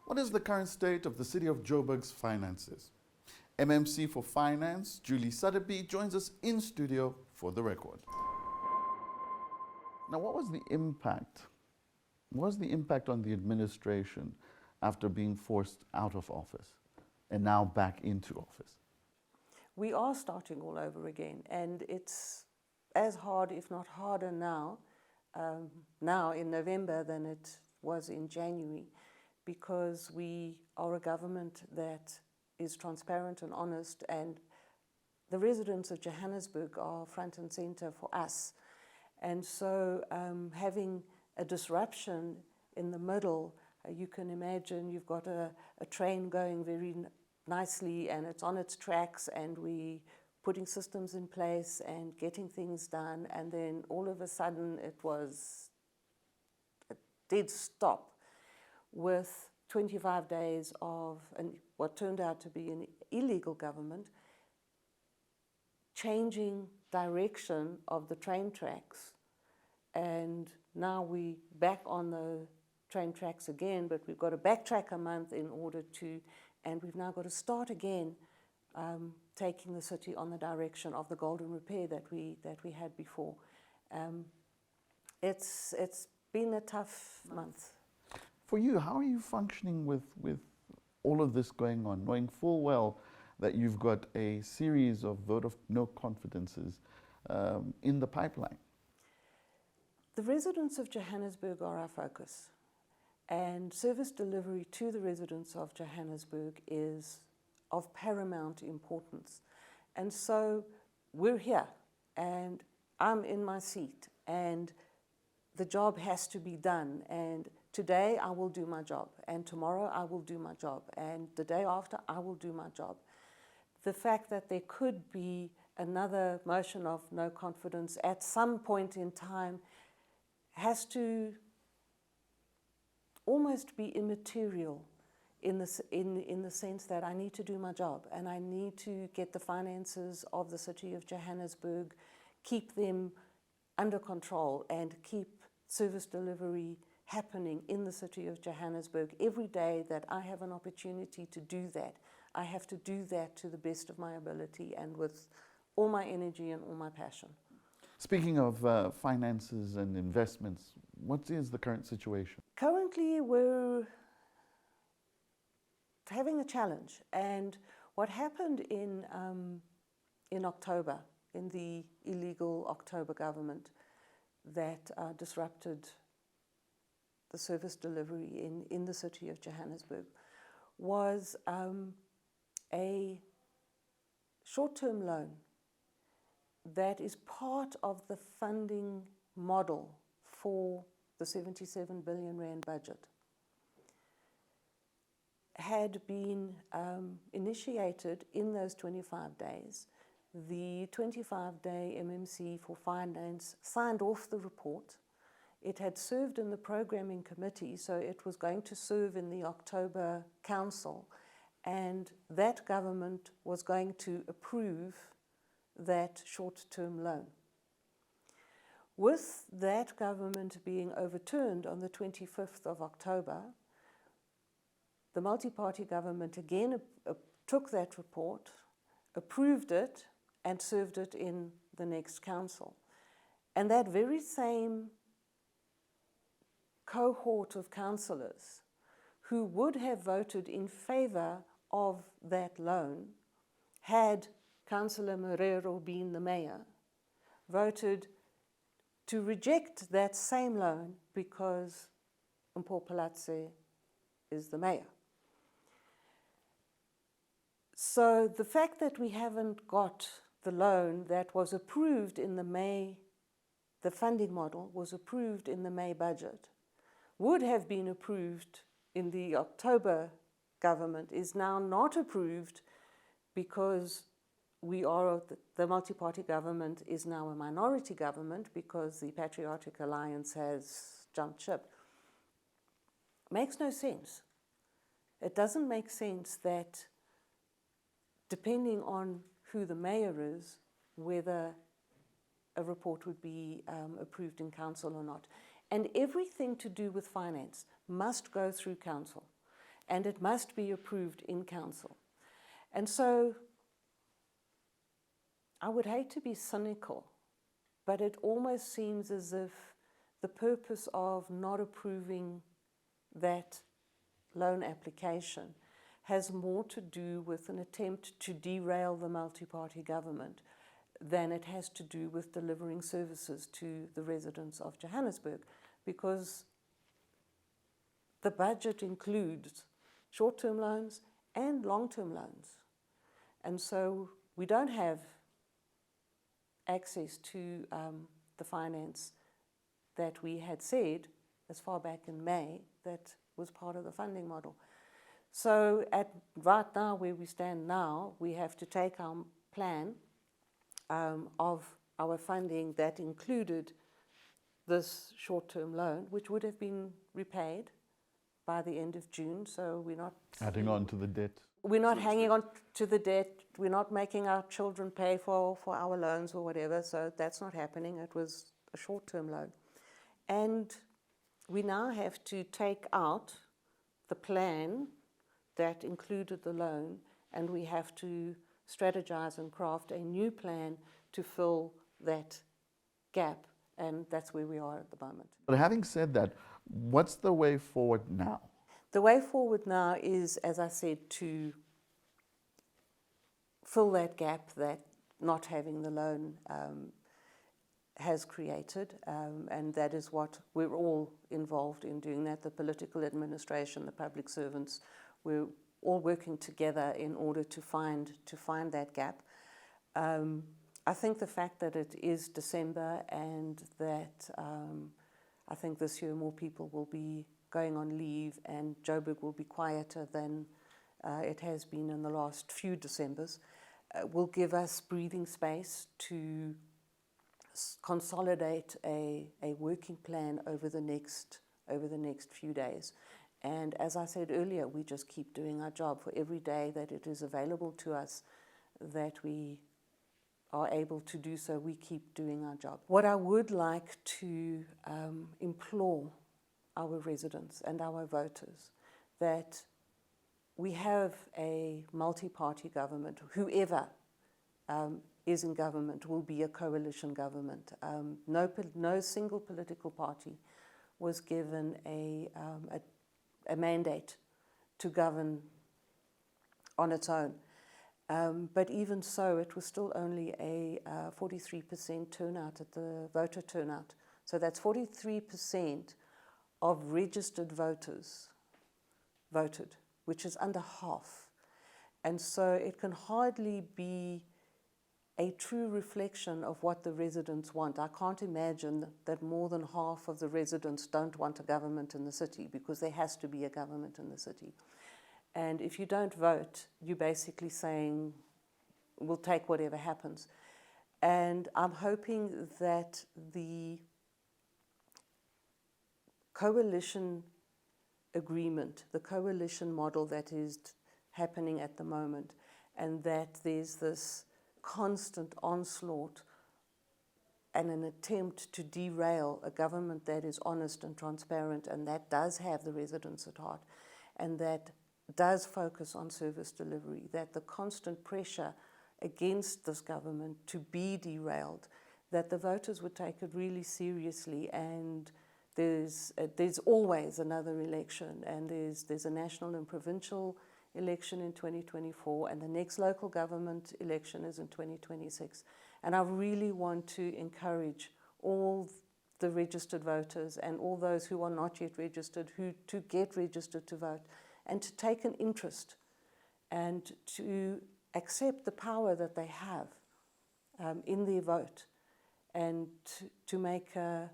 What is the current state of the city of Joburg's finances? MMC for Finance, Julie Suddaby, joins us in studio for the record. Now, what was the impact? What was the impact on the administration after being forced out of office and now back into office? We are starting all over again, and it's as hard, if not harder now in November than it was in January, because we are a government that is transparent and honest, and the residents of Johannesburg are front and center for us. And so having a disruption in the middle, you can imagine you've got a train going very nicely and it's on its tracks, and we putting systems in place and getting things done, and then all of a sudden it was a dead stop with 25 days of what turned out to be an illegal government changing direction of the train tracks. And now we back on the train tracks again, but we've got to backtrack a month in order to, and we've now got to start again taking the city on the direction of the golden repair that we had before. It's been a tough month. For you, how are you functioning with all of this going on, knowing full well that you've got a series of vote of no confidences in the pipeline? The residents of Johannesburg are our focus, and service delivery to the residents of Johannesburg is of paramount importance. And so we're here, and I'm in my seat, and the job has to be done. And today I will do my job, and tomorrow I will do my job, and the day after I will do my job. The fact that there could be another motion of no confidence at some point in time has to almost be immaterial in the sense that I need to do my job, and I need to get the finances of the city of Johannesburg, keep them under control, and keep service delivery happening in the city of Johannesburg. Every day that I have an opportunity to do that, I have to do that to the best of my ability and with all my energy and all my passion. Speaking of finances and investments, what is the current situation? Currently, we're having a challenge, and what happened in October, in the illegal October government that disrupted the service delivery in the city of Johannesburg, was a short-term loan that is part of the funding model for the 77 billion rand budget, had been initiated in those 25 days. The 25-day MMC for Finance signed off the report. It had served in the programming committee, so it was going to serve in the October council, and that government was going to approve that short-term loan. With that government being overturned on the 25th of October, the multi-party government again took that report, approved it, and served it in the next council. And that very same cohort of councillors who would have voted in favour of that loan, had Councillor Morero been the mayor, voted to reject that same loan because Mpho is the mayor. So the fact that we haven't got the loan that was approved in the May, the funding model was approved in the May budget, would have been approved in the October government, is now not approved because the multi-party government is now a minority government because the Patriotic Alliance has jumped ship. Makes no sense. It doesn't make sense that depending on who the mayor is, whether a report would be approved in council or not. And everything to do with finance must go through council. and it must be approved in council. And so I would hate to be cynical, but it almost seems as if the purpose of not approving that loan application has more to do with an attempt to derail the multi-party government than it has to do with delivering services to the residents of Johannesburg, because the budget includes short-term loans and long-term loans. And so we don't have access to the finance that we had said as far back in May that was part of the funding model. So right now, where we stand now, we have to take our plan of our funding that included this short-term loan, which would have been repaid by the end of June. So we're not adding on to the debt. We're not hanging on to the debt. We're not making our children pay for our loans or whatever. So that's not happening. It was a short-term loan. And we now have to take out the plan that included the loan, and we have to strategize and craft a new plan to fill that gap. And that's where we are at the moment. But having said that, what's the way forward now? The way forward now is, as I said, to fill that gap that not having the loan has created, and that is what we're all involved in doing that. The political administration, the public servants, we're all working together in order to find that gap. I think the fact that it is December and that I think this year more people will be going on leave and Joburg will be quieter than it has been in the last few Decembers, will give us breathing space to consolidate a working plan over the next few days. And as I said earlier, we just keep doing our job. For every day that it is available to us, that we are able to do so, we keep doing our job. What I would like to implore our residents and our voters, that we have a multi-party government. Whoever is in government will be a coalition government. No single political party was given a mandate to govern on its own. But even so, it was still only a 43% turnout at the voter turnout. So that's 43% of registered voters voted, which is under half. And so it can hardly be a true reflection of what the residents want. I can't imagine that more than half of the residents don't want a government in the city, because there has to be a government in the city. And if you don't vote, you're basically saying, we'll take whatever happens. And I'm hoping that the coalition agreement, the coalition model that is happening at the moment, and that there's this constant onslaught and an attempt to derail a government that is honest and transparent, and that does have the residents at heart, and that does focus on service delivery, that the constant pressure against this government to be derailed, that the voters would take it really seriously. And there's always another election, and there's a national and provincial election in 2024, and the next local government election is in 2026. And I really want to encourage all the registered voters and all those who are not yet registered to get registered to vote, and to take an interest and to accept the power that they have in their vote, and to make an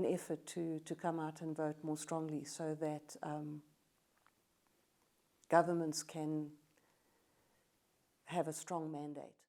effort to come out and vote more strongly, so that governments can have a strong mandate.